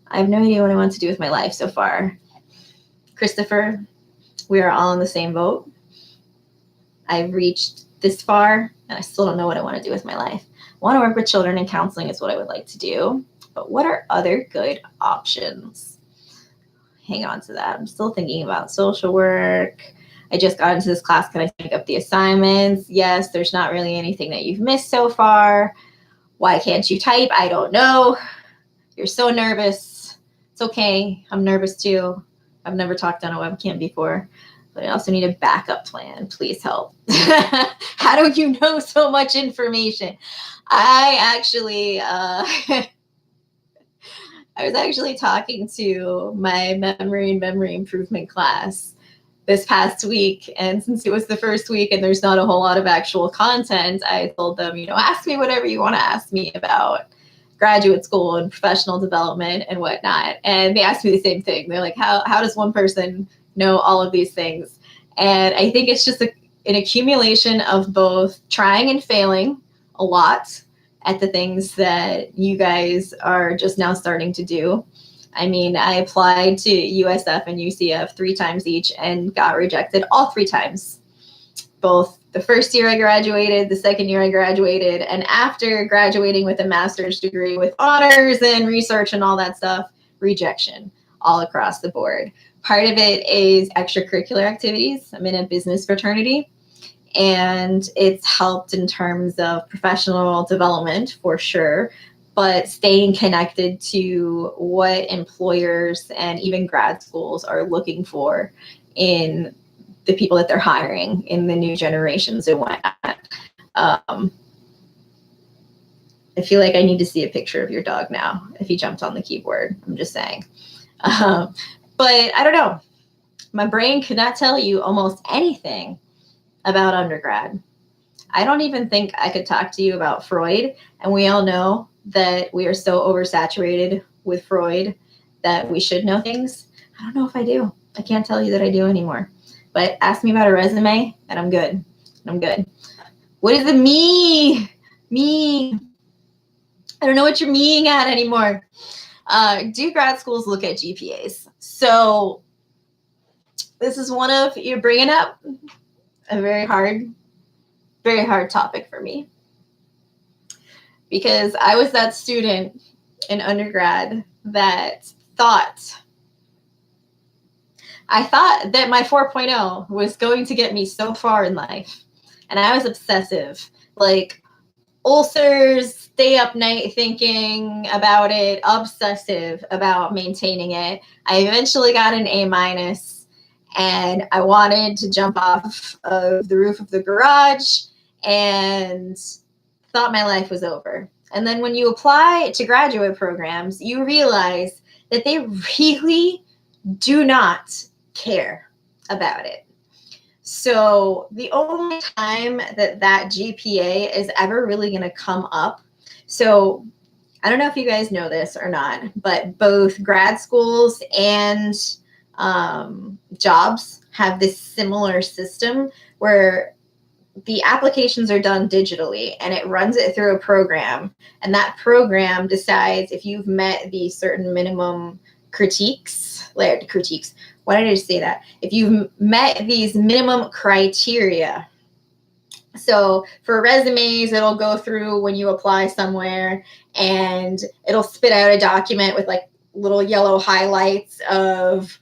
I have no idea what I want to do with my life so far. Christopher, we are all in the same boat. I've reached this far and I still don't know what I want to do with my life. I want to work with children in counseling is what I would like to do. But what are other good options? Hang on to that. I'm still thinking about social work. I just got into this class. Can I pick up the assignments? Yes, there's not really anything that you've missed so far. Why can't you type? I don't know. You're so nervous. It's okay. I'm nervous too. I've never talked on a webcam before. But I also need a backup plan. Please help. How do you know so much information? I actually, I was actually talking to my memory and memory improvement class this past week. And since it was the first week and there's not a whole lot of actual content, I told them, ask me whatever you want to ask me about graduate school and professional development and whatnot. And they asked me the same thing. They're like, how does one person know all of these things? And I think it's just an accumulation of both trying and failing a lot at the things that you guys are just now starting to do. I mean, I applied to USF and UCF 3 times each and got rejected all 3 times. Both the first year I graduated, the second year I graduated, and after graduating with a master's degree with honors and research and all that stuff, rejection all across the board. Part of it is extracurricular activities. I'm in a business fraternity, and it's helped in terms of professional development for sure, but staying connected to what employers and even grad schools are looking for in the people that they're hiring in the new generations and whatnot. I feel like I need to see a picture of your dog now if he jumped on the keyboard. I'm just saying. But I don't know. My brain could not tell you almost anything about undergrad. I don't even think I could talk to you about Freud. And we all know that we are so oversaturated with Freud that we should know things. I don't know if I do. I can't tell you that I do anymore. But ask me about a resume and I'm good. What is the me? I don't know what you're meing at anymore. Do grad schools look at GPAs? So this is one of, you're bringing up a very hard topic for me. Because I was that student in undergrad that I thought that my 4.0 was going to get me so far in life. And I was obsessive, like ulcers, stay up night thinking about it, obsessive about maintaining it. I eventually got an A-, and I wanted to jump off of the roof of the garage and thought my life was over. And then when you apply to graduate programs, you realize that they really do not care about it. So the only time that GPA is ever really going to come up. So I don't know if you guys know this or not, but both grad schools and jobs have this similar system where the applications are done digitally and it runs it through a program, and that program decides if you've met the certain minimum critiques. Why did I say that? If you've met these minimum criteria. So for resumes, it'll go through when you apply somewhere and it'll spit out a document with like little yellow highlights of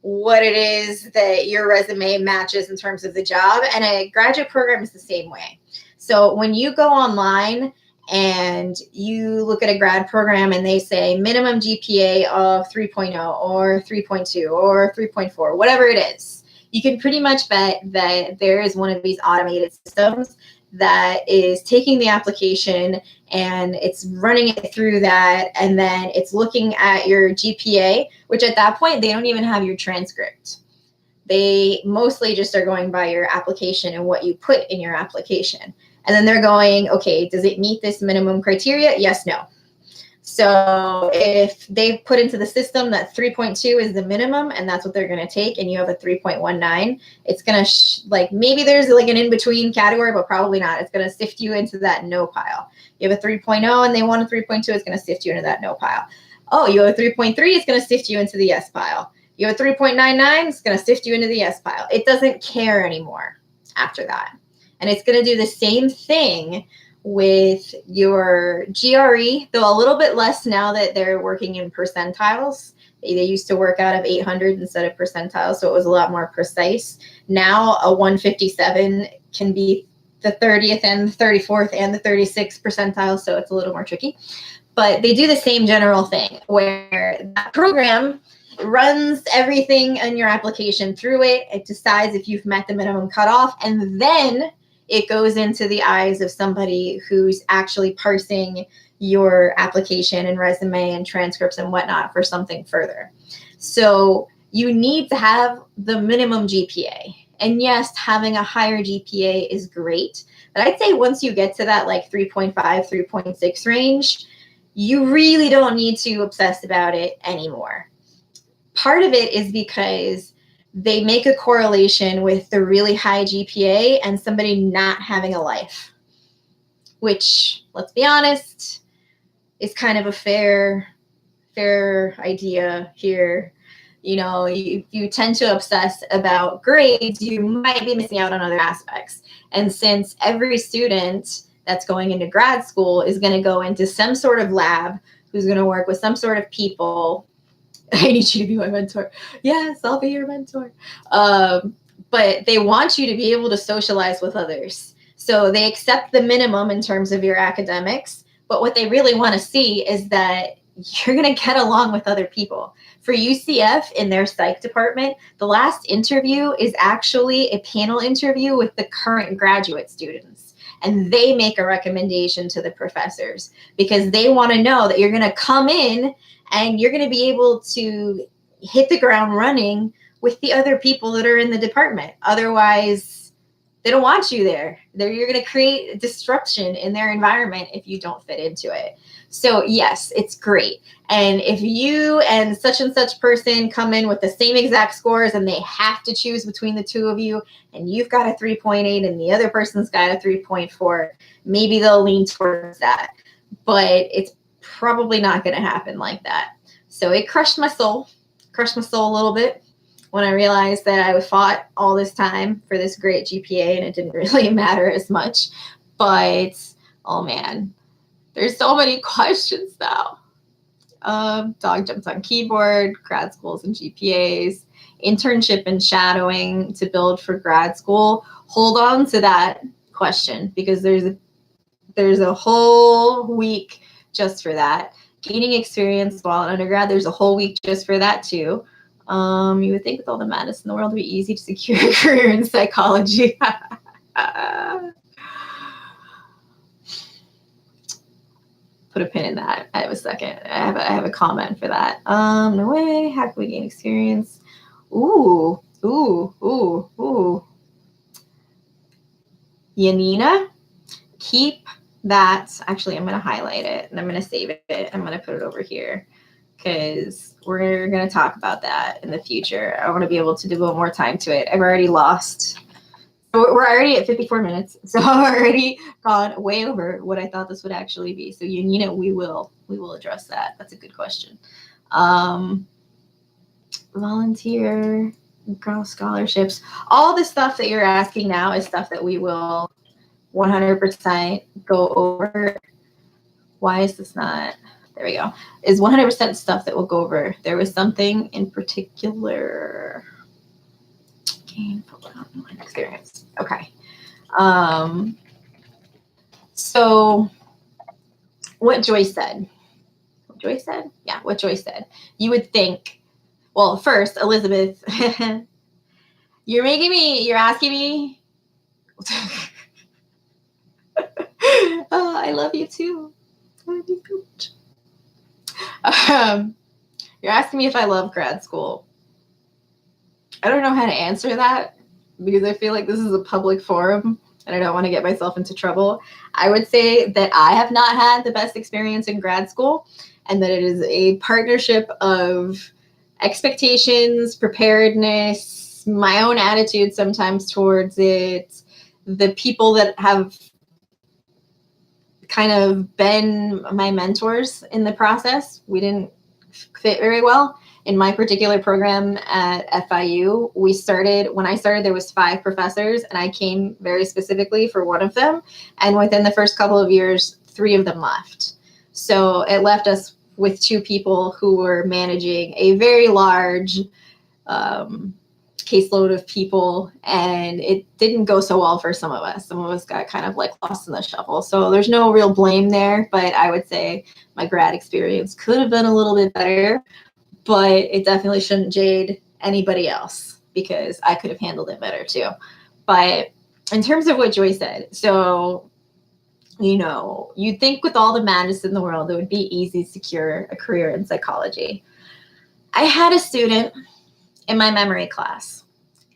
what it is that your resume matches in terms of the job. And a graduate program is the same way. So when you go online and you look at a grad program and they say minimum GPA of 3.0 or 3.2 or 3.4, whatever it is, you can pretty much bet that there is one of these automated systems that is taking the application and it's running it through that, and then it's looking at your GPA, which at that point, they don't even have your transcript. They mostly just are going by your application and what you put in your application. And then they're going, okay, does it meet this minimum criteria? Yes, no. So if they put into the system that 3.2 is the minimum and that's what they're going to take, and you have a 3.19, it's going to like maybe there's like an in-between category, but probably not. It's going to sift you into that no pile. You have a 3.0 and they want a 3.2, it's going to sift you into that no pile. Oh, you have a 3.3, it's going to sift you into the yes pile. You have a 3.99, it's going to sift you into the yes pile. It doesn't care anymore after that. And it's going to do the same thing with your GRE, though a little bit less now that they're working in percentiles. They used to work out of 800 instead of percentiles, so it was a lot more precise. Now a 157 can be the 30th and the 34th and the 36th percentile, so it's a little more tricky. But they do the same general thing where that program runs everything in your application through it. It decides if you've met the minimum cutoff, and then it goes into the eyes of somebody who's actually parsing your application and resume and transcripts and whatnot for something further. So you need to have the minimum GPA. And yes, having a higher GPA is great. But I'd say once you get to that like 3.5, 3.6 range, you really don't need to obsess about it anymore. Part of it is because they make a correlation with the really high GPA and somebody not having a life, which, let's be honest, is kind of a fair idea here. You know, you tend to obsess about grades, you might be missing out on other aspects. And since every student that's going into grad school is going to go into some sort of lab, who's going to work with some sort of people, I need you to be my mentor. Yes, I'll be your mentor. But they want you to be able to socialize with others. So they accept the minimum in terms of your academics. But what they really want to see is that you're going to get along with other people. For UCF in their psych department, the last interview is actually a panel interview with the current graduate students. And they make a recommendation to the professors because they want to know that you're going to come in and you're going to be able to hit the ground running with the other people that are in the department. Otherwise, they don't want you there. You're going to create disruption in their environment if you don't fit into it. So yes, it's great. And if you and such person come in with the same exact scores and they have to choose between the two of you, and you've got a 3.8 and the other person's got a 3.4, maybe they'll lean towards that. But it's probably not going to happen like that. So it crushed my soul a little bit when I realized that I fought all this time for this great GPA and it didn't really matter as much. But, oh man, there's so many questions now. Dog jumps on keyboard, grad schools and GPAs, internship and shadowing to build for grad school. Hold on to that question because there's a whole week just for that. Gaining experience while in undergrad, there's a whole week just for that too. You would think with all the madness in the world, it would be easy to secure a career in psychology. Put a pin in that. I have a second. I have a comment for that. No way. How can we gain experience? Ooh. Yanina, keep that. Actually, I'm going to highlight it and I'm going to save it. I'm going to put it over here because we're going to talk about that in the future. I want to be able to devote more time to it. I've already lost. We're already at 54 minutes, so I've already gone way over what I thought this would actually be. So, we will address that. That's a good question. volunteer, girl scholarships. All the stuff that you're asking now is stuff that we will 100% go over. Why is this not? There we go. Is 100% stuff that we'll go over. There was something in particular. Gainful online experience. Okay. So what Joyce said. Joyce said? Yeah, what Joyce said. You would think, well, first, Elizabeth, you're asking me. Oh, I love you too. I love you too. You're asking me if I love grad school. I don't know how to answer that because I feel like this is a public forum and I don't want to get myself into trouble. I would say that I have not had the best experience in grad school and that it is a partnership of expectations, preparedness, my own attitude sometimes towards it, the people that have kind of been my mentors in the process. We didn't fit very well. In my particular program at FIU, when I started, there was 5 professors and I came very specifically for one of them. And within the first couple of years, 3 of them left. So it left us with 2 people who were managing a very large caseload of people, and it didn't go so well for some of us. Some of us got kind of like lost in the shuffle. So there's no real blame there, but I would say my grad experience could have been a little bit better, but it definitely shouldn't jade anybody else because I could have handled it better too. But in terms of what Joy said, so, you'd think with all the madness in the world, it would be easy to secure a career in psychology. I had a student in my memory class,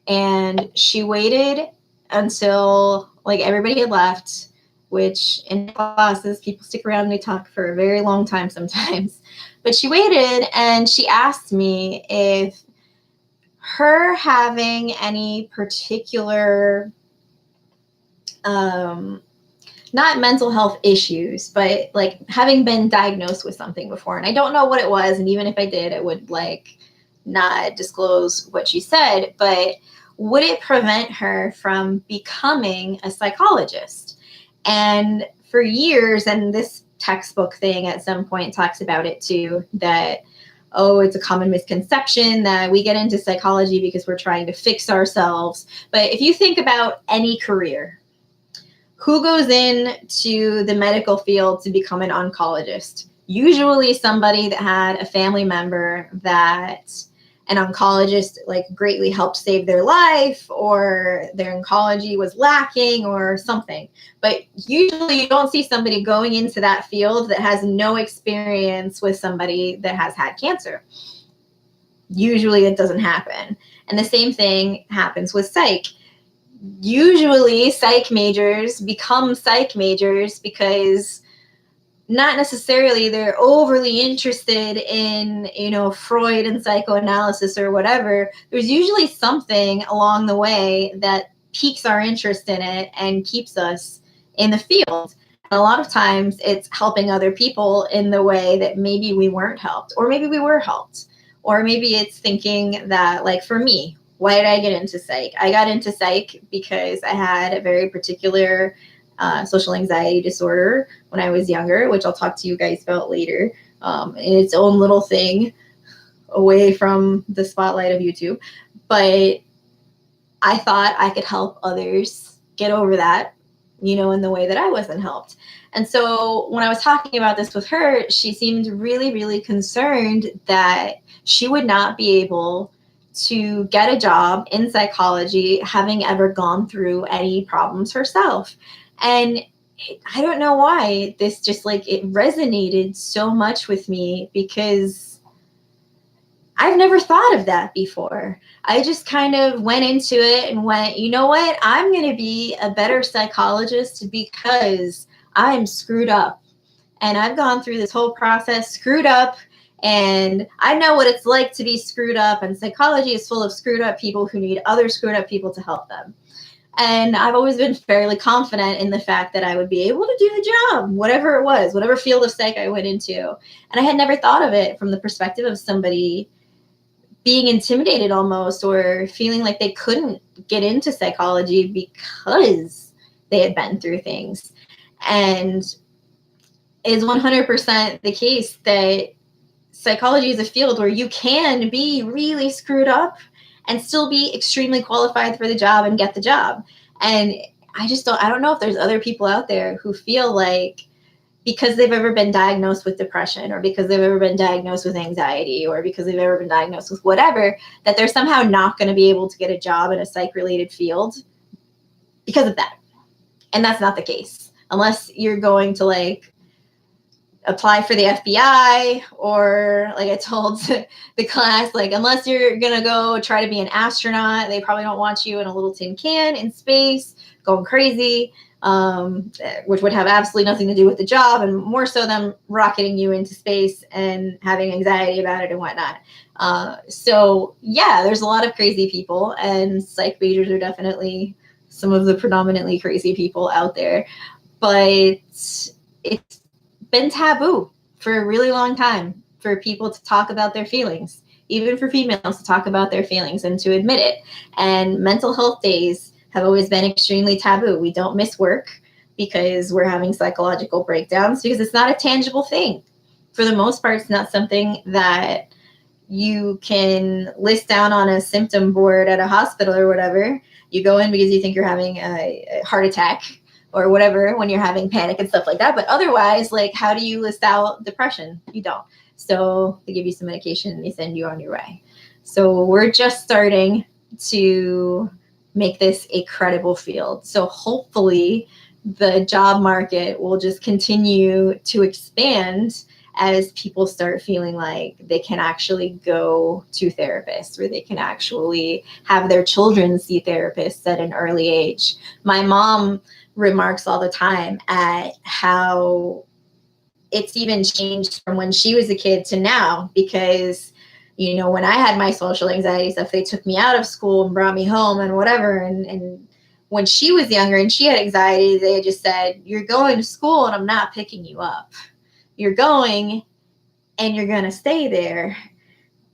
and she waited until like everybody had left, which in classes, people stick around and they talk for a very long time sometimes. But she waited and she asked me if her having any particular, not mental health issues, but like having been diagnosed with something before. And I don't know what it was. And even if I did, I would like not disclose what she said, but would it prevent her from becoming a psychologist? And for years, and this textbook thing at some point talks about it too, that, it's a common misconception that we get into psychology because we're trying to fix ourselves. But if you think about any career, who goes into the medical field to become an oncologist? Usually somebody that had a family member that an oncologist like greatly helped save their life, or their oncology was lacking or something. But usually you don't see somebody going into that field that has no experience with somebody that has had cancer. Usually it doesn't happen. And the same thing happens with psych. Usually psych majors become psych majors because not necessarily they're overly interested in, Freud and psychoanalysis or whatever. There's usually something along the way that piques our interest in it and keeps us in the field. And a lot of times it's helping other people in the way that maybe we weren't helped, or maybe we were helped, or maybe it's thinking that, like for me, why did I get into psych? I got into psych because I had a very particular social anxiety disorder when I was younger, which I'll talk to you guys about later, in its own little thing away from the spotlight of YouTube. But I thought I could help others get over that, in the way that I wasn't helped. And so when I was talking about this with her, she seemed really, really concerned that she would not be able to get a job in psychology having ever gone through any problems herself. And I don't know why this just it resonated so much with me, because I've never thought of that before. I just kind of went into it and went, you know what? I'm going to be a better psychologist because I'm screwed up. And I've gone through this whole process screwed up. And I know what it's like to be screwed up. And psychology is full of screwed up people who need other screwed up people to help them. And I've always been fairly confident in the fact that I would be able to do the job, whatever it was, whatever field of psych I went into. And I had never thought of it from the perspective of somebody being intimidated almost, or feeling like they couldn't get into psychology because they had been through things. And it's 100% the case that psychology is a field where you can be really screwed up and still be extremely qualified for the job and get the job. And I don't know if there's other people out there who feel like because they've ever been diagnosed with depression, or because they've ever been diagnosed with anxiety, or because they've ever been diagnosed with whatever, that they're somehow not going to be able to get a job in a psych-related field because of that. And that's not the case. Unless you're going to like apply for the FBI, or like I told the class, like unless you're going to go try to be an astronaut, they probably don't want you in a little tin can in space going crazy. Which would have absolutely nothing to do with the job, and more so them rocketing you into space and having anxiety about it and whatnot. So yeah, there's a lot of crazy people, and psych majors are definitely some of the predominantly crazy people out there. But it's been taboo for a really long time for people to talk about their feelings, even for females to talk about their feelings and to admit it. And mental health days have always been extremely taboo. We don't miss work because we're having psychological breakdowns, because it's not a tangible thing. For the most part, it's not something that you can list down on a symptom board at a hospital or whatever. You go in because you think you're having a heart attack or whatever when you're having panic and stuff like that. But otherwise, like, how do you list out depression? You don't. So they give you some medication and they send you on your way. So we're just starting to make this a credible field. So hopefully the job market will just continue to expand as people start feeling like they can actually go to therapists, or they can actually have their children see therapists at an early age. My mom remarks all the time at how it's even changed from when she was a kid to now, because you know, when I had my social anxiety stuff, they took me out of school and brought me home and whatever. And when she was younger and she had anxiety, they just said, you're going to school and I'm not picking you up. You're going and you're going to stay there.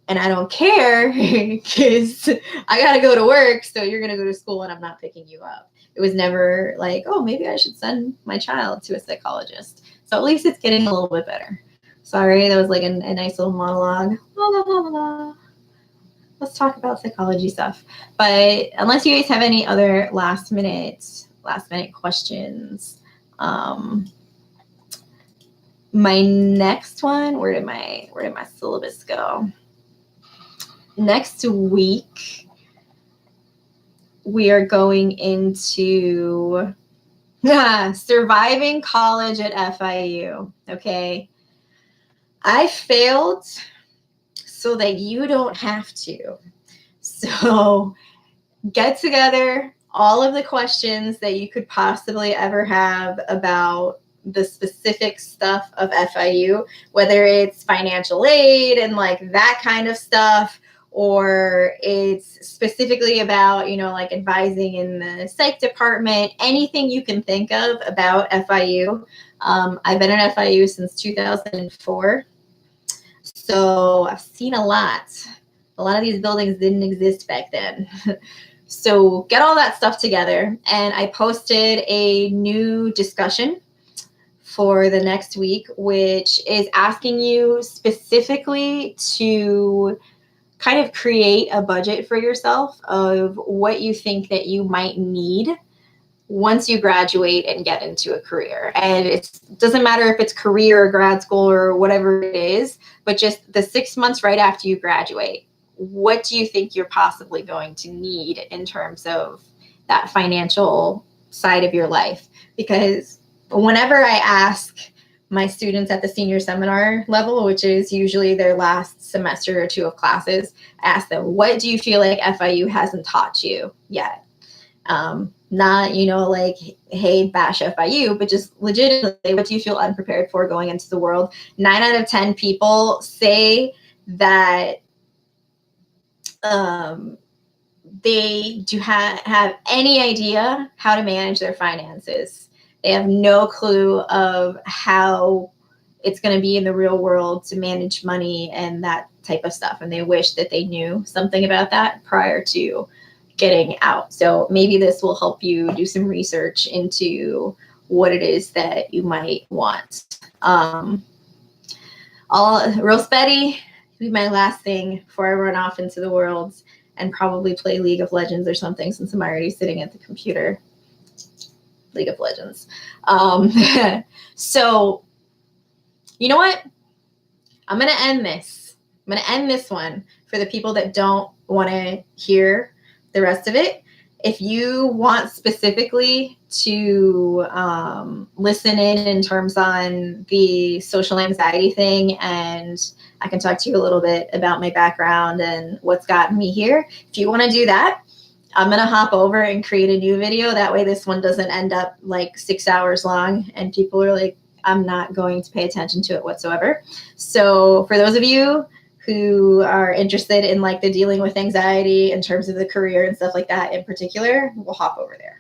And I don't care because I got to go to work. So you're going to go to school and I'm not picking you up. It was never like, oh, maybe I should send my child to a psychologist. So at least it's getting a little bit better. Sorry, that was like a nice little monologue. La, la, la, la. Let's talk about psychology stuff. But unless you guys have any other last minute questions, my next one, where did my syllabus go? Next week, we are going into surviving college at FIU. Okay. I failed so that you don't have to. So get together all of the questions that you could possibly ever have about the specific stuff of FIU, whether it's financial aid and like that kind of stuff, or it's specifically about, you know, like advising in the psych department, anything you can think of about FIU. I've been at FIU since 2004. So I've seen a lot. A lot of these buildings didn't exist back then. So get all that stuff together. And I posted a new discussion for the next week, which is asking you specifically to kind of create a budget for yourself of what you think that you might need once you graduate and get into a career. And it doesn't matter if it's career or grad school or whatever it is, but just the 6 months right after you graduate, what do you think you're possibly going to need in terms of that financial side of your life? Because whenever I ask my students at the senior seminar level, which is usually their last semester or two of classes, I ask them, what do you feel like FIU hasn't taught you yet? Not, you know, like, hey, bash FIU, but just legitimately, what do you feel unprepared for going into the world? 9 out of 10 people say that they do have any idea how to manage their finances. They have no clue of how it's going to be in the real world to manage money and that type of stuff. And they wish that they knew something about that prior to getting out. So maybe this will help you do some research into what it is that you might want. Real spetty, be my last thing before I run off into the world and probably play League of Legends or something, since I'm already sitting at the computer. League of Legends. So, you know what? I'm going to end this. I'm going to end this one for the people that don't want to hear the rest of it. If you want specifically to listen in terms on the social anxiety thing, and I can talk to you a little bit about my background and what's gotten me here. If you want to do that, I'm going to hop over and create a new video. That way this one doesn't end up like 6 hours long and people are like, I'm not going to pay attention to it whatsoever. So for those of you who are interested in like the dealing with anxiety in terms of the career and stuff like that in particular, we'll hop over there.